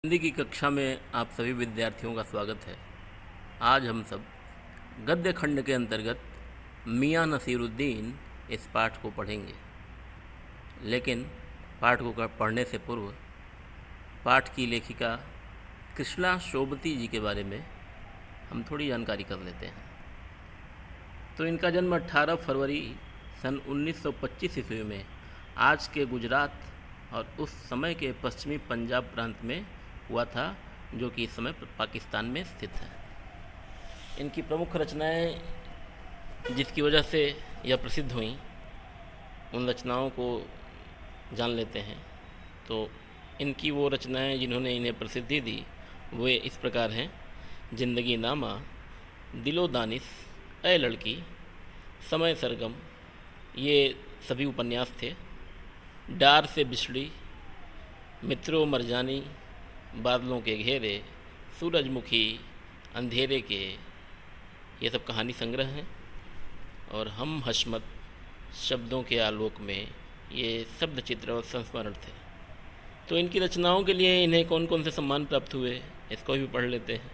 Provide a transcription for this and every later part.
हिंदी की कक्षा में आप सभी विद्यार्थियों का स्वागत है। आज हम सब गद्य खंड के अंतर्गत मियां नसीरुद्दीन इस पाठ को पढ़ेंगे। लेकिन पाठ को पढ़ने से पूर्व पाठ की लेखिका कृष्णा शोभती जी के बारे में हम थोड़ी जानकारी कर लेते हैं। तो इनका जन्म 18 फरवरी सन 1925 ईस्वी में आज के गुजरात और उस समय के पश्चिमी पंजाब प्रांत में हुआ था, जो कि इस समय पाकिस्तान में स्थित है। इनकी प्रमुख रचनाएं जिसकी वजह से यह प्रसिद्ध हुई, उन रचनाओं को जान लेते हैं। तो इनकी वो रचनाएं जिन्होंने इन्हें प्रसिद्धि दी वे इस प्रकार हैं: जिंदगी नामा, दिलो दानिश, ए लड़की, समय सरगम, ये सभी उपन्यास थे। डार से बिछड़ी, मित्रों मरजानी, बादलों के घेरे, सूरजमुखी, अंधेरे के, ये सब कहानी संग्रह हैं। और हम हशमत, शब्दों के आलोक में, ये शब्द चित्र और संस्मरण थे। तो इनकी रचनाओं के लिए इन्हें कौन कौन से सम्मान प्राप्त हुए, इसको भी पढ़ लेते हैं।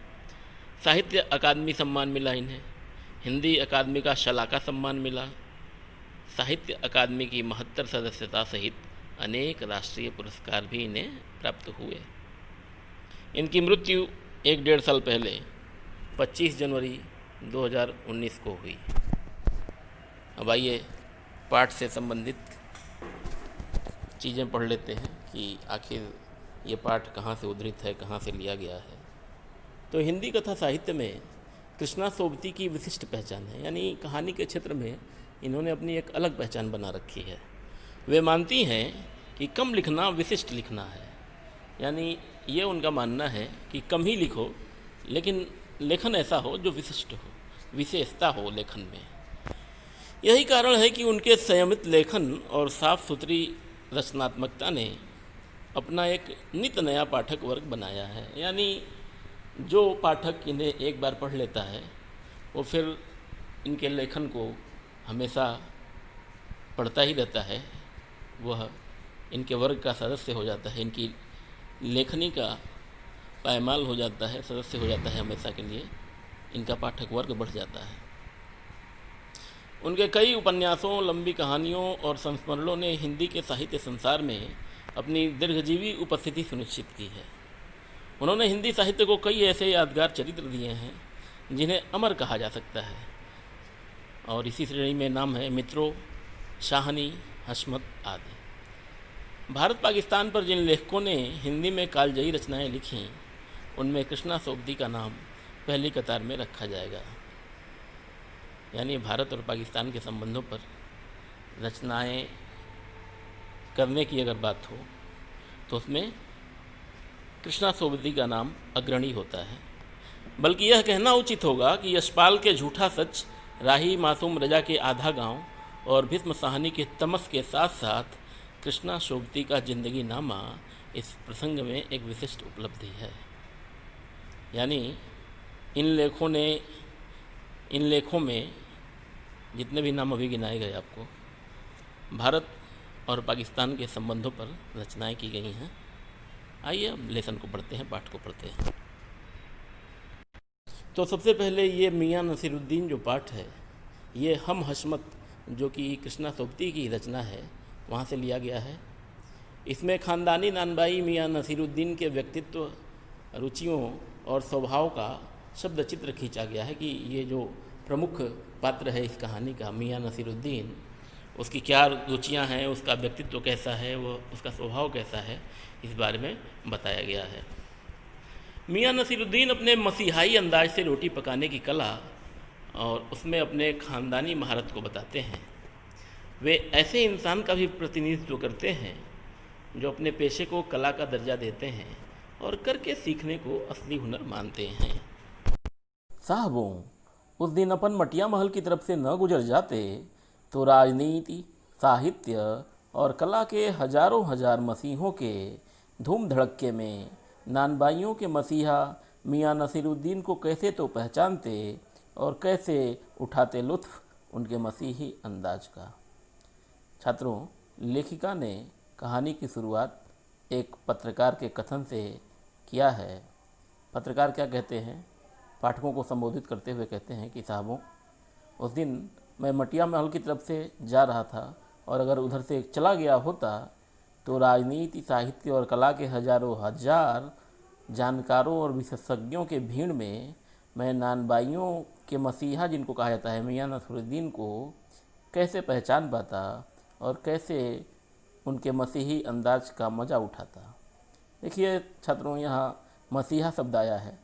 साहित्य अकादमी सम्मान मिला इन्हें, हिंदी अकादमी का शलाका सम्मान मिला, साहित्य अकादमी की 72 सदस्यता सहित अनेक राष्ट्रीय पुरस्कार भी इन्हें प्राप्त हुए। इनकी मृत्यु 1-1.5 साल पहले 25 जनवरी 2019 को हुई। अब आइए पाठ से संबंधित चीज़ें पढ़ लेते हैं कि आखिर ये पाठ कहाँ से उद्धृत है, कहाँ से लिया गया है। तो हिंदी कथा साहित्य में कृष्णा शोभती की विशिष्ट पहचान है, यानी कहानी के क्षेत्र में इन्होंने अपनी एक अलग पहचान बना रखी है। वे मानती हैं कि कम लिखना विशिष्ट लिखना है, यानी ये उनका मानना है कि कम ही लिखो, लेकिन लेखन ऐसा हो जो विशिष्ट हो, विशेषता हो लेखन में। यही कारण है कि उनके संयमित लेखन और साफ सुथरी रचनात्मकता ने अपना एक नित नया पाठक वर्ग बनाया है। यानी जो पाठक इन्हें एक बार पढ़ लेता है वो फिर इनके लेखन को हमेशा पढ़ता ही रहता है, वह इनके वर्ग का सदस्य हो जाता है, इनकी लेखनी का पायमाल हो जाता है, सदस्य हो जाता है हमेशा के लिए। इनका पाठक वर्ग बढ़ जाता है। उनके कई उपन्यासों, लंबी कहानियों और संस्मरणों ने हिंदी के साहित्य संसार में अपनी दीर्घजीवी उपस्थिति सुनिश्चित की है। उन्होंने हिंदी साहित्य को कई ऐसे यादगार चरित्र दिए हैं जिन्हें अमर कहा जा सकता है, और इसी श्रेणी में नाम है मित्रों, शाहनी, हशमत आदि। भारत पाकिस्तान पर जिन लेखकों ने हिंदी में कालजयी रचनाएं लिखीं, उनमें कृष्णा शोभती का नाम पहली कतार में रखा जाएगा। यानी भारत और पाकिस्तान के संबंधों पर रचनाएं करने की अगर बात हो तो उसमें कृष्णा शोभती का नाम अग्रणी होता है। बल्कि यह कहना उचित होगा कि यशपाल के झूठा सच, राही मासूम रजा के आधा गांव और भीष्म साहनी के तमस के साथ साथ कृष्णा शोभती का जिंदगी नामा इस प्रसंग में एक विशिष्ट उपलब्धि है। यानी इन लेखों में जितने भी नाम अभी गिनाए गए आपको, भारत और पाकिस्तान के संबंधों पर रचनाएं की गई हैं। आइए अब लेसन को पढ़ते हैं, पाठ को पढ़ते हैं। तो सबसे पहले ये मियां नसीरुद्दीन जो पाठ है, ये हम हशमत जो कि कृष्णा शोभती की रचना है वहाँ से लिया गया है। इसमें ख़ानदानी नानबाई मियां नसीरुद्दीन के व्यक्तित्व, रुचियों और स्वभाव का शब्द चित्र खींचा गया है कि ये जो प्रमुख पात्र है इस कहानी का, मियां नसीरुद्दीन, उसकी क्या रुचियां हैं, उसका व्यक्तित्व कैसा है, वो उसका स्वभाव कैसा है, इस बारे में बताया गया है। मियां नसीरुद्दीन अपने मसीहाई अंदाज से रोटी पकाने की कला और उसमें अपने ख़ानदानी महारत को बताते हैं। वे ऐसे इंसान का भी प्रतिनिधित्व करते हैं जो अपने पेशे को कला का दर्जा देते हैं और करके सीखने को असली हुनर मानते हैं। साहबों, उस दिन अपन मटिया महल की तरफ से न गुजर जाते तो राजनीति, साहित्य और कला के हजारों हजार मसीहों के धूम धड़क्के में नानबाइयों के मसीहा मियां नसीरुद्दीन को कैसे तो पहचानते और कैसे उठाते लुत्फ़ उनके मसीही अंदाज का। छात्रों, लेखिका ने कहानी की शुरुआत एक पत्रकार के कथन से किया है। पत्रकार क्या कहते हैं, पाठकों को संबोधित करते हुए कहते हैं कि साहबों, उस दिन मैं मटिया महल की तरफ से जा रहा था और अगर उधर से चला गया होता तो राजनीति, साहित्य और कला के हजारों हजार जानकारों और विशेषज्ञों के भीड़ में मैं नानबाइयों के मसीहा जिनको कहा जाता है मियां नसरुद्दीन को कैसे पहचान पाता और कैसे उनके मसीही अंदाज का मज़ा उठाता। देखिए छात्रों, यहाँ मसीहा शब्द आया है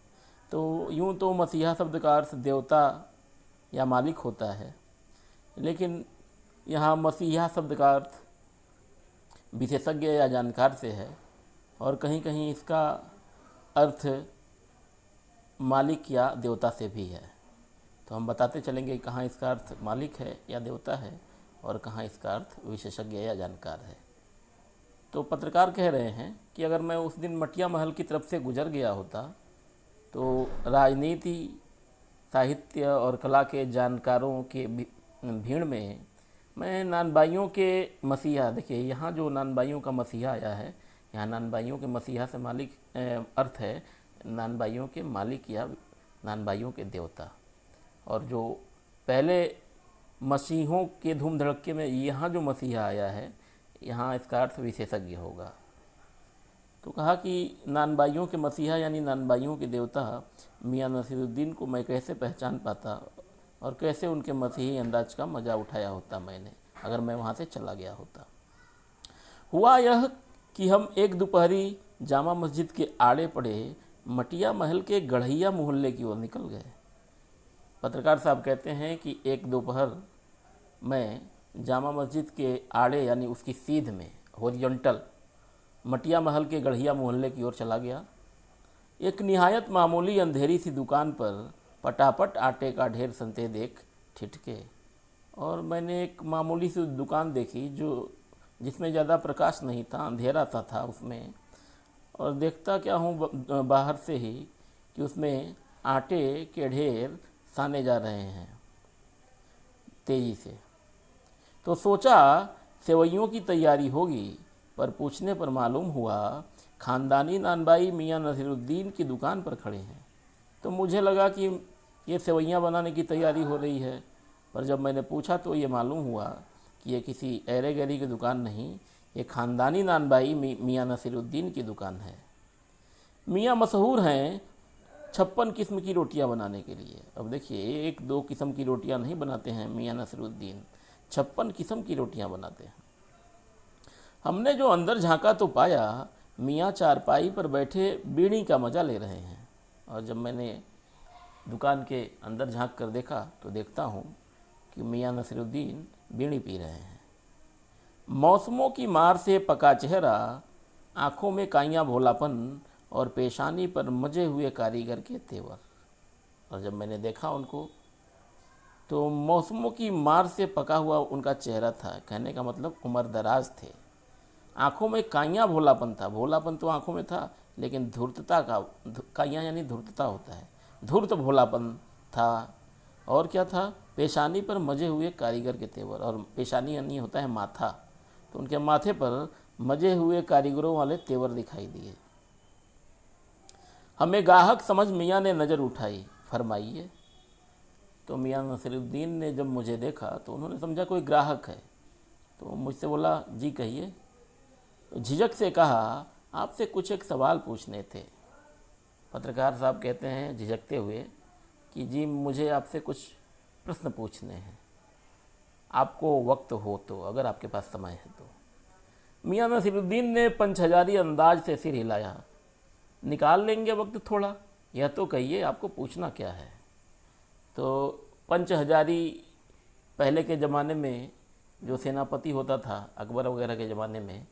तो यूँ तो मसीहा शब्द का अर्थ देवता या मालिक होता है, लेकिन यहाँ मसीहा शब्द का अर्थ विशेषज्ञ या जानकार से है और कहीं कहीं इसका अर्थ मालिक या देवता से भी है। तो हम बताते चलेंगे कहाँ इसका अर्थ मालिक है या देवता है और कहाँ इसका अर्थ विशेषज्ञ या जानकार है। तो पत्रकार कह रहे हैं कि अगर मैं उस दिन मटिया महल की तरफ से गुजर गया होता तो राजनीति, साहित्य और कला के जानकारों के भीड़ में मैं नानबाइयों के मसीहा, देखिए यहाँ जो नानबाइयों का मसीहा आया है, यहाँ नानबाइयों के मसीहा से मालिक अर्थ है नानबाइयों के मालिक या नानबाइयों के देवता। और जो पहले मसीहों के धूम धड़क्के में यहाँ जो मसीहा आया है, यहाँ इसका अर्थ विशेषज्ञ होगा। तो कहा कि नानबाइयों के मसीहा यानी नानबाइयों के देवता मियां नसीरुद्दीन को मैं कैसे पहचान पाता और कैसे उनके मसीही अंदाज का मज़ा उठाया होता मैंने, अगर मैं वहाँ से चला गया होता। हुआ यह कि हम एक दोपहरी जामा मस्जिद के आड़े पड़े मटिया महल के गढ़ैया मोहल्ले की ओर निकल गए। पत्रकार साहब कहते हैं कि एक दोपहर मैं जामा मस्जिद के आड़े यानी उसकी सीध में हॉरिजॉन्टल मटिया महल के गढ़ैया मोहल्ले की ओर चला गया। एक निहायत मामूली अंधेरी सी दुकान पर पटापट आटे का ढेर संते देख ठिठके और मैंने एक मामूली सी दुकान देखी जिसमें ज़्यादा प्रकाश नहीं था, अंधेरा सा था उसमें। और देखता क्या हूँ बाहर से ही कि उसमें आटे के ढेर साने जा रहे हैं तेज़ी से। तो सोचा सेवइयों की तैयारी होगी, पर पूछने पर मालूम हुआ ख़ानदानी नानबाई मियां नसीरुद्दीन की दुकान पर खड़े हैं। तो मुझे लगा कि ये सेवइयाँ बनाने की तैयारी हो रही है, पर जब मैंने पूछा तो ये मालूम हुआ कि ये किसी ऐरे गैरी की दुकान नहीं, ये ख़ानदानी नानबाई मियां नसीरुद्दीन की दुकान है। मियां मशहूर हैं 56 किस्म की रोटियां बनाने के लिए। अब देखिए, एक दो किस्म की रोटियां नहीं बनाते हैं मियां नसीरुद्दीन, 56 किस्म की रोटियां बनाते हैं। हमने जो अंदर झांका तो पाया मियां चारपाई पर बैठे बीड़ी का मज़ा ले रहे हैं। और जब मैंने दुकान के अंदर झांक कर देखा तो देखता हूँ कि मियां नसीरुद्दीन बीड़ी पी रहे हैं। मौसमों की मार से पका चेहरा, आँखों में काइयाँ भोलापन और पेशानी पर मजे हुए कारीगर के तेवर। और जब मैंने देखा उनको तो मौसमों की मार से पका हुआ उनका चेहरा था, कहने का मतलब उम्र दराज थे। आँखों में काइयाँ भोलापन था, भोलापन तो आँखों में था लेकिन धूर्तता का, काइयाँ यानी धूर्तता होता है, धूर्त भोलापन था। और क्या था, पेशानी पर मजे हुए कारीगर के तेवर। और पेशानी यानी होता है माथा, तो उनके माथे पर मजे हुए कारीगरों वाले तेवर दिखाई दिए। हमें गाहक समझ मियाँ ने नज़र उठाई, फरमाइए। तो मियाँ नसीरुद्दीन ने जब मुझे देखा तो उन्होंने समझा कोई ग्राहक है, तो मुझसे बोला जी कहिए। तो झिझक से कहा आपसे कुछ एक सवाल पूछने थे। पत्रकार साहब कहते हैं झिझकते हुए कि जी मुझे आपसे कुछ प्रश्न पूछने हैं, आपको वक्त हो तो, अगर आपके पास समय है तो। मियाँ नसीरुद्दीन ने पंचहजारी अंदाज से सिर हिलाया। निकाल लेंगे वक्त थोड़ा, यह तो कहिए आपको पूछना क्या है। तो पंचहजारी पहले के ज़माने में जो सेनापति होता था अकबर वगैरह के ज़माने में,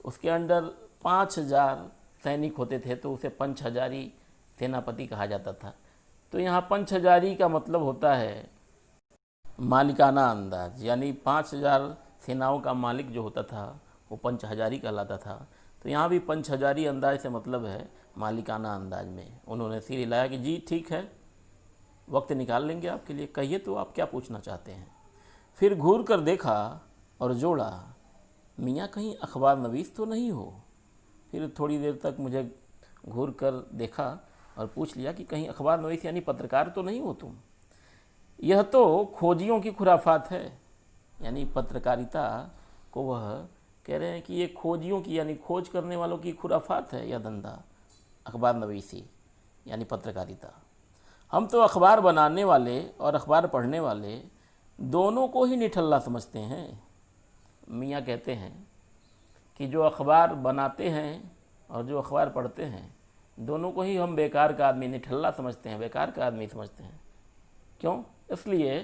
उसके अंडर 5000 सैनिक होते थे, तो उसे पंचहजारी सेनापति कहा जाता था। तो यहाँ पंचहजारी का मतलब होता है मालिकाना अंदाज, यानी 5000 सेनाओं का मालिक जो होता था वो पंचहजारी कहलाता था। तो यहाँ भी पंचहजारी अंदाज से मतलब है मालिकाना अंदाज में। उन्होंने सिर हिलाया कि जी ठीक है, वक्त निकाल लेंगे आपके लिए, कहिए तो आप क्या पूछना चाहते हैं। फिर घूर कर देखा और जोड़ा, मियाँ कहीं अखबार नवीस तो नहीं हो। फिर थोड़ी देर तक मुझे घूर कर देखा और पूछ लिया कि कहीं अखबार नवीस यानी पत्रकार तो नहीं हो तुम? यह तो खोजियों की खुराफात है। यानी पत्रकारिता को वह कह रहे हैं कि ये खोजियों की यानी खोज करने वालों की खुराफात है यह धंधा, अखबार नवीसी यानी पत्रकारिता। हम तो अखबार बनाने वाले और अखबार पढ़ने वाले दोनों को ही निठल्ला समझते हैं। मियाँ कहते हैं कि जो अखबार बनाते हैं और जो अखबार पढ़ते हैं दोनों को ही हम बेकार का आदमी, निठल्ला समझते हैं, बेकार का आदमी समझते हैं। क्यों? इसलिए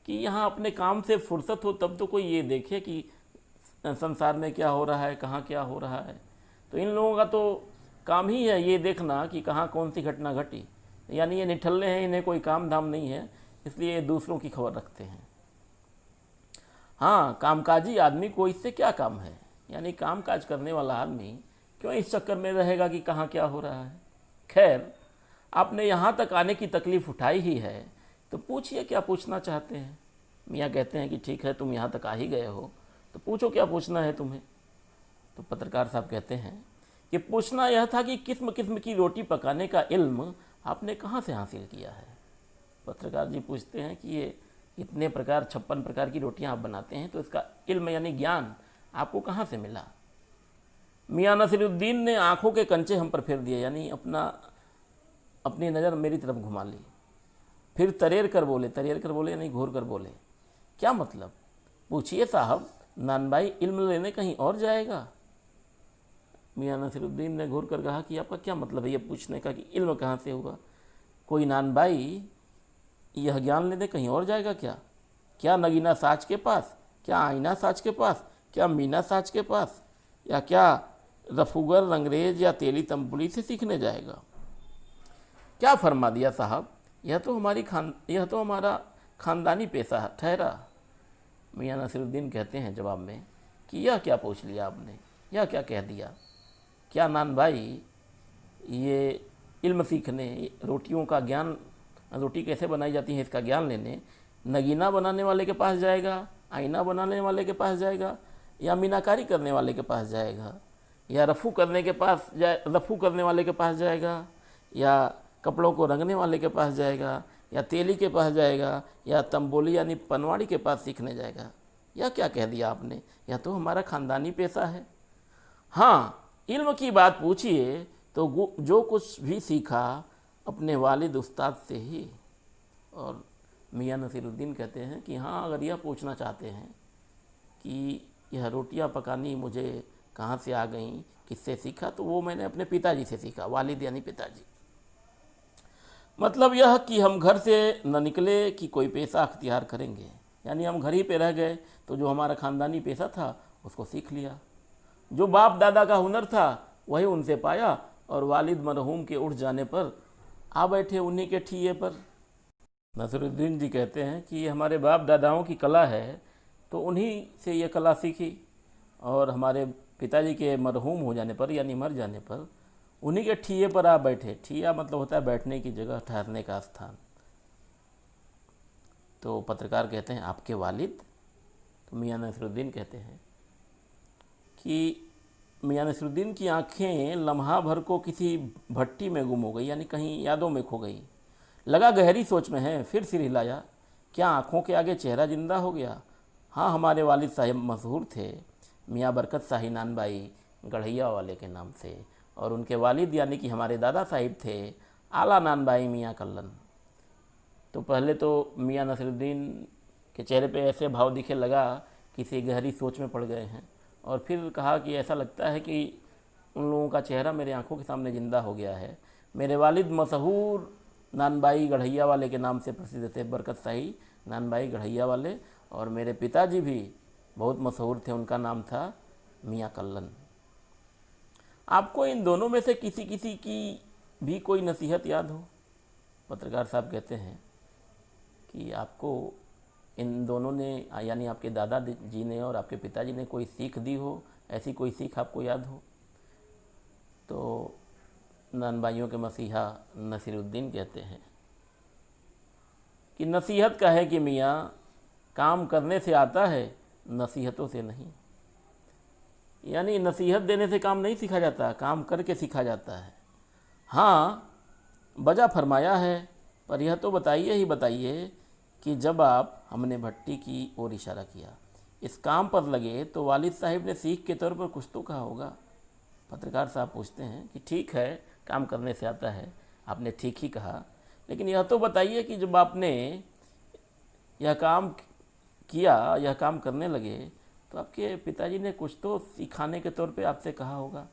कि यहाँ अपने काम से फुर्सत हो तब तो कोई ये देखे कि संसार में क्या हो रहा है, कहाँ क्या हो रहा है। तो इन लोगों का तो काम ही है ये देखना कि कहाँ कौन सी घटना घटी। यानी ये निठल्ले हैं, इन्हें कोई काम धाम नहीं है, इसलिए ये दूसरों की खबर रखते हैं। हाँ, कामकाजी आदमी को इससे क्या काम है? यानी कामकाज करने वाला आदमी क्यों इस चक्कर में रहेगा कि कहाँ क्या हो रहा है। खैर, आपने यहाँ तक आने की तकलीफ़ उठाई ही है तो पूछिए क्या पूछना चाहते हैं। मियाँ कहते हैं कि ठीक है, तुम यहाँ तक आ ही गए हो तो पूछो क्या पूछना है तुम्हें। तो पत्रकार साहब कहते हैं कि पूछना यह था कि किस्म किस्म की रोटी पकाने का इल्म आपने कहाँ से हासिल किया है। पत्रकार जी पूछते हैं कि ये इतने प्रकार 56 प्रकार की रोटियां आप बनाते हैं तो इसका इल्म यानी ज्ञान आपको कहाँ से मिला। मियाँ नसीरुद्दीन ने आंखों के कंचे हम पर फेर दिए, यानी अपनी नज़र मेरी तरफ घुमा ली। फिर तरेर कर बोले यानी घूर कर बोले, क्या मतलब? पूछिए साहब, नानबाई इल्म लेने कहीं और जाएगा? मियाँ नसीरुद्दीन ने घूर कर कहा कि आपका क्या मतलब है ये पूछने का कि इल्म कहाँ से होगा? कोई नानबाई यह ज्ञान लेने कहीं और जाएगा क्या? क्या नगीना साच के पास, क्या आईना साच के पास, क्या मीना साच के पास, या क्या रफूगर रंगरेज या तेली तंबुली से सीखने जाएगा? क्या फरमा दिया साहब, यह तो हमारा ख़ानदानी पेशा ठहरा। मियाँ नसीरुद्दीन कहते हैं जवाब में कि यह क्या पूछ लिया आपने, यह क्या कह दिया? क्या नान भाई ये इल्म सीखने, रोटियों का ज्ञान, रोटी कैसे बनाई जाती है इसका ज्ञान लेने नगीना बनाने वाले के पास जाएगा, आईना बनाने वाले के पास जाएगा, या मीनाकारी करने वाले के पास जाएगा, या रफ़ू करने वाले के पास जाएगा, या कपड़ों को रंगने वाले के पास जाएगा, या तेली के पास जाएगा, या तंबोली यानी पनवाड़ी के पास सीखने जाएगा? यह क्या कह दिया आपने? यह तो हमारा ख़ानदानी पेशा है। हाँ, इल्म की बात पूछिए तो जो कुछ भी सीखा अपने वालिद उस्ताद से ही। और मियाँ नसीरुद्दीन कहते हैं कि हाँ, अगर यह पूछना चाहते हैं कि यह रोटियां पकानी मुझे कहाँ से आ गईं, किससे सीखा, तो वो मैंने अपने पिताजी से सीखा। वालिद यानी पिताजी। मतलब यह कि हम घर से न निकले कि कोई पेशा अख्तियार करेंगे, यानी हम घर ही पे रह गए तो जो हमारा ख़ानदानी पेशा था उसको सीख लिया। जो बाप दादा का हुनर था वही उनसे पाया, और वालिद मरहूम के उठ जाने पर आ बैठे उन्हीं के ठिये पर। नसीरुद्दीन जी कहते हैं कि ये हमारे बाप दादाओं की कला है तो उन्हीं से ये कला सीखी, और हमारे पिताजी के मरहूम हो जाने पर यानी मर जाने पर उन्हीं के ठिये पर आ बैठे। ठिया मतलब होता है बैठने की जगह, ठहरने का स्थान। तो पत्रकार कहते हैं आपके वालिद? तो मियाँ नसीरुद्दीन कहते हैं कि मियाँ नसीरुद्दीन की आंखें लम्हा भर को किसी भट्टी में गुम हो गई, यानी कहीं यादों में खो गई। लगा गहरी सोच में है, फिर सिर हिलाया। क्या आंखों के आगे चेहरा जिंदा हो गया? हाँ, हमारे वालिद साहब मशहूर थे मियाँ बरकत शाही नानबाई गढ़ैया वाले के नाम से, और उनके वालिद यानी कि हमारे दादा साहिब थे आला नानबाई मियाँ कल्लन। तो पहले तो मियाँ नसीरुद्दीन के चेहरे पे ऐसे भाव दिखे लगा किसी गहरी सोच में पड़ गए हैं, और फिर कहा कि ऐसा लगता है कि उन लोगों का चेहरा मेरे आंखों के सामने ज़िंदा हो गया है। मेरे वालिद मशहूर नानबाई गढ़ैया वाले के नाम से प्रसिद्ध थे, बरकत शाही नानबाई गढ़ैया वाले, और मेरे पिताजी भी बहुत मशहूर थे, उनका नाम था मियाँ कल्लन। आपको इन दोनों में से किसी किसी की भी कोई नसीहत याद हो? पत्रकार साहब कहते हैं कि आपको इन दोनों ने यानी आपके दादा जी ने और आपके पिताजी ने कोई सीख दी हो, ऐसी कोई सीख आपको याद हो? तो नानबाइयों के मसीहा नसीरुद्दीन कहते हैं कि नसीहत का है कि मियाँ काम करने से आता है, नसीहतों से नहीं। यानी नसीहत देने से काम नहीं सीखा जाता, काम करके सीखा जाता है। हाँ, बजा फरमाया है, पर यह तो बताइए ही बताइए कि जब आप हमने भट्टी की ओर इशारा किया, इस काम पर लगे तो वालिद साहिब ने सीख के तौर पर कुछ तो कहा होगा। पत्रकार साहब पूछते हैं कि ठीक है, काम करने से आता है, आपने ठीक ही कहा, लेकिन यह तो बताइए कि जब आपने यह काम किया, यह काम करने लगे, तो आपके पिताजी ने कुछ तो सिखाने के तौर पे आपसे कहा होगा।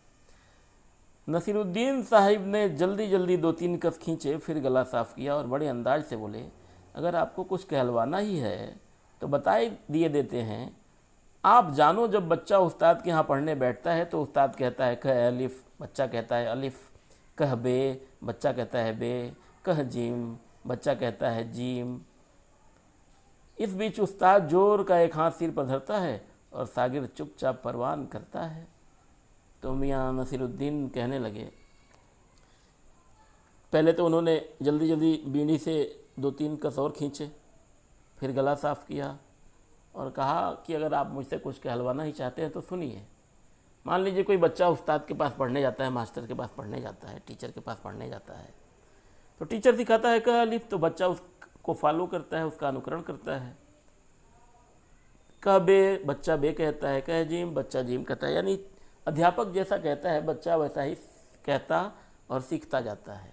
नसीरुद्दीन साहिब ने जल्दी जल्दी 2-3 कस खींचे, फिर गला साफ किया और बड़े अंदाज से बोले, अगर आपको कुछ कहलवाना ही है तो बताए दिए देते हैं। आप जानो, जब बच्चा उस्ताद के यहाँ पढ़ने बैठता है तो उस्ताद कहता है कह अलिफ, बच्चा कहता है अलिफ, कह बे, बच्चा कहता है बे, कह जीम, बच्चा कहता है जीम। इस बीच उस्ताद जोर का एक हाथ सिर पर धरता है और सागिर चुपचाप परवान करता है। तो मियाँ नसीरुद्दीन कहने लगे, पहले तो उन्होंने जल्दी जल्दी बीड़ी से 2-3 कस और खींचे, फिर गला साफ़ किया और कहा कि अगर आप मुझसे कुछ कहलवाना ही चाहते हैं तो सुनिए। मान लीजिए कोई बच्चा उस्ताद के पास पढ़ने जाता है, मास्टर के पास पढ़ने जाता है, टीचर के पास पढ़ने जाता है, तो टीचर सिखाता है कह अलिफ, तो बच्चा उसको फॉलो करता है, उसका अनुकरण करता है। कह बे, बच्चा बे कहता है, कह जीम, बच्चा जीम कहता है। यानी अध्यापक जैसा कहता है बच्चा वैसा ही कहता और सीखता जाता है।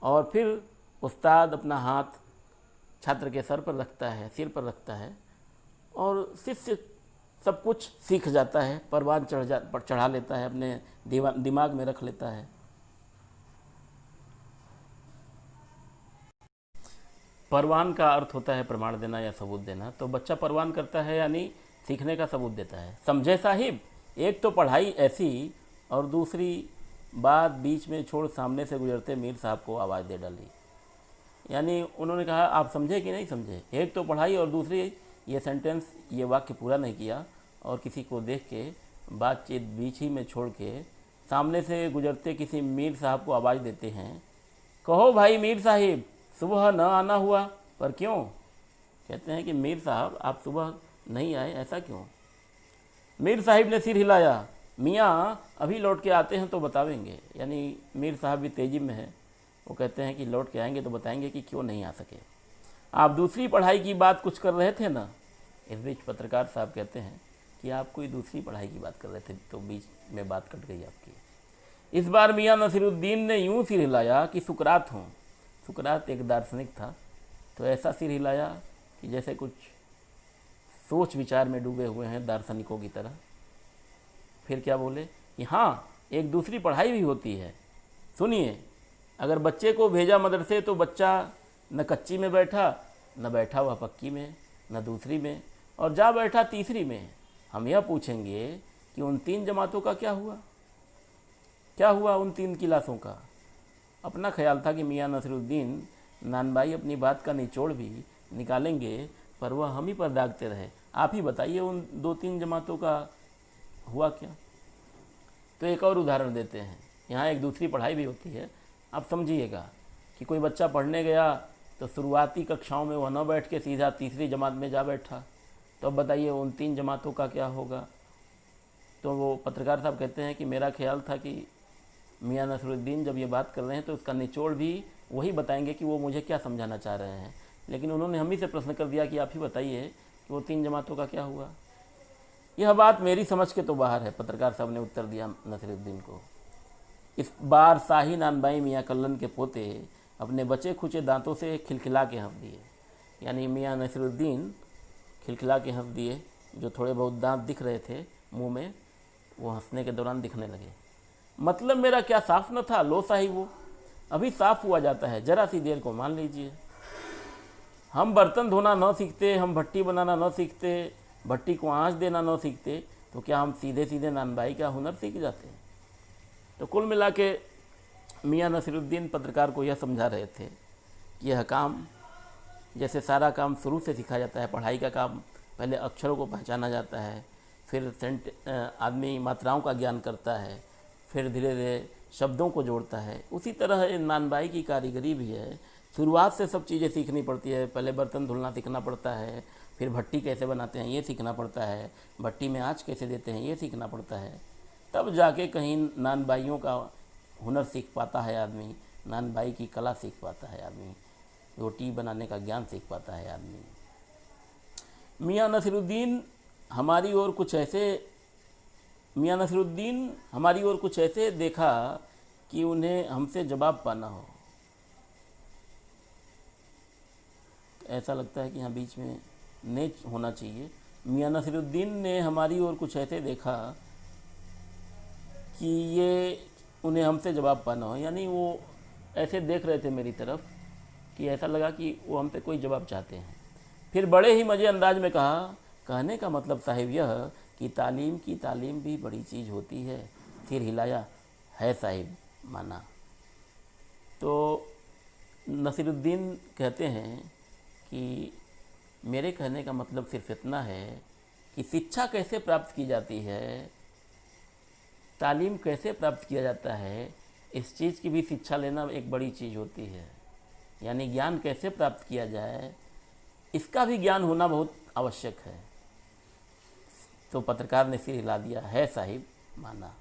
और फिर उस्ताद अपना हाथ छात्र के सर पर रखता है, सिर पर रखता है और शिष्य सब कुछ सीख जाता है, परवान चढ़ा लेता है, अपने दिमाग में रख लेता है। परवान का अर्थ होता है प्रमाण देना या सबूत देना। तो बच्चा परवान करता है यानी सीखने का सबूत देता है। समझे साहिब, एक तो पढ़ाई ऐसी और दूसरी बात बीच में छोड़ सामने से गुजरते मीर साहब को आवाज़ दे डाली। यानी उन्होंने कहा आप समझे कि नहीं समझे, एक तो पढ़ाई और दूसरी ये सेंटेंस, ये वाक्य पूरा नहीं किया और किसी को देख के बातचीत बीच ही में छोड़ के सामने से गुजरते किसी मीर साहब को आवाज़ देते हैं, कहो भाई मीर साहिब, सुबह न आना हुआ, पर क्यों? कहते हैं कि मीर साहब आप सुबह नहीं आए, ऐसा क्यों? मीर साहिब ने सिर हिलाया, मियाँ अभी लौट के आते हैं तो बतावेंगे। यानी मीर साहब भी तेजी में है, वो कहते हैं कि लौट के आएंगे तो बताएंगे कि क्यों नहीं आ सके। आप दूसरी पढ़ाई की बात कुछ कर रहे थे ना। इस बीच पत्रकार साहब कहते हैं कि आप कोई दूसरी पढ़ाई की बात कर रहे थे, तो बीच में बात कट गई आपकी। इस बार मियाँ नसीरुद्दीन ने यूँ सिर हिलाया कि सुकरात हों। सुकरात एक दार्शनिक था, तो ऐसा सिर हिलाया कि जैसे कुछ सोच विचार में डूबे हुए हैं दार्शनिकों की तरह। फिर क्या बोले कि हाँ, एक दूसरी पढ़ाई भी होती है, सुनिए। अगर बच्चे को भेजा मदरसे तो बच्चा न कच्ची में बैठा, न बैठा वह पक्की में, न दूसरी में, और जा बैठा तीसरी में। हम यह पूछेंगे कि उन 3 जमातों का क्या हुआ? क्या हुआ उन 3 क्लासों का? अपना ख्याल था कि मियाँ नसीरुद्दीन नानबाई अपनी बात का निचोड़ भी निकालेंगे, पर वह हम ही पर दागते रहे। आप ही बताइए उन 2-3 जमातों का हुआ क्या? तो एक और उदाहरण देते हैं। यहाँ एक दूसरी पढ़ाई भी होती है। आप समझिएगा कि कोई बच्चा पढ़ने गया तो शुरुआती कक्षाओं में वह न बैठ के सीधा तीसरी जमात में जा बैठा, तो अब बताइए उन 3 जमातों का क्या होगा? तो वो पत्रकार साहब कहते हैं कि मेरा ख्याल था कि मियाँ नसीरुद्दीन जब ये बात कर रहे हैं तो इसका निचोड़ भी वही बताएंगे कि वो मुझे क्या समझाना चाह रहे हैं, लेकिन उन्होंने हम ही से प्रश्न कर दिया कि आप ही बताइए कि वो 3 जमातों का क्या हुआ। यह बात मेरी समझ के तो बाहर है, पत्रकार साहब ने उत्तर दिया नसीरुद्दीन को। इस बार शाही नानबाई मियाँ कल्लन के पोते अपने बचे खुचे दांतों से खिलखिला के हंस दिए। यानी मियाँ नसीरुद्दीन खिलखिला के हंस दिए, जो थोड़े बहुत दांत दिख रहे थे मुंह में, वो हंसने के दौरान दिखने लगे। मतलब मेरा क्या साफ न था? लो साहिब, वो अभी साफ हुआ जाता है, जरा सी देर को मान लीजिए। हम बर्तन धोना न सीखते, हम भट्टी बनाना न सीखते, भट्टी को आँच देना न सीखते, तो क्या हम सीधे सीधे नानबाई का हुनर सीख जाते हैं? तो कुल मिला के मियाँ नसीरुद्दीन पत्रकार को यह समझा रहे थे कि यह काम, जैसे सारा काम शुरू से सीखा जाता है, पढ़ाई का काम पहले अक्षरों को पहचाना जाता है, फिर आदमी मात्राओं का ज्ञान करता है, फिर धीरे धीरे शब्दों को जोड़ता है। उसी तरह नानबाई की कारीगरी भी है, शुरुआत से सब चीज़ें सीखनी पड़ती है। पहले बर्तन धुलना सीखना पड़ता है, फिर भट्टी कैसे बनाते हैं ये सीखना पड़ता है, भट्टी में आँच कैसे देते हैं ये सीखना पड़ता है, तब जाके कहीं नानबाइयों का हुनर सीख पाता है आदमी, नान बाई की कला सीख पाता है आदमी, रोटी बनाने का ज्ञान सीख पाता है आदमी। मियाँ नसीरुद्दीन हमारी ओर कुछ ऐसे देखा कि उन्हें हमसे जवाब पाना हो। ऐसा लगता है कि यहाँ बीच में ने होना चाहिए। मियाँ नसीरुद्दीन ने हमारी ओर कुछ ऐसे देखा कि ये उन्हें हमसे जवाब पाना हो, यानी वो ऐसे देख रहे थे मेरी तरफ कि ऐसा लगा कि वो हमसे कोई जवाब चाहते हैं। फिर बड़े ही मज़े अंदाज में कहा, कहने का मतलब साहिब यह कि तालीम भी बड़ी चीज़ होती है। फिर हिलाया, है साहिब माना। तो नसीरुद्दीन कहते हैं कि मेरे कहने का मतलब सिर्फ इतना है कि शिक्षा कैसे प्राप्त की जाती है, तालीम कैसे प्राप्त किया जाता है, इस चीज़ की भी शिक्षा लेना एक बड़ी चीज़ होती है। यानी ज्ञान कैसे प्राप्त किया जाए, इसका भी ज्ञान होना बहुत आवश्यक है। तो पत्रकार ने सिर हिला दिया, है साहिब माना।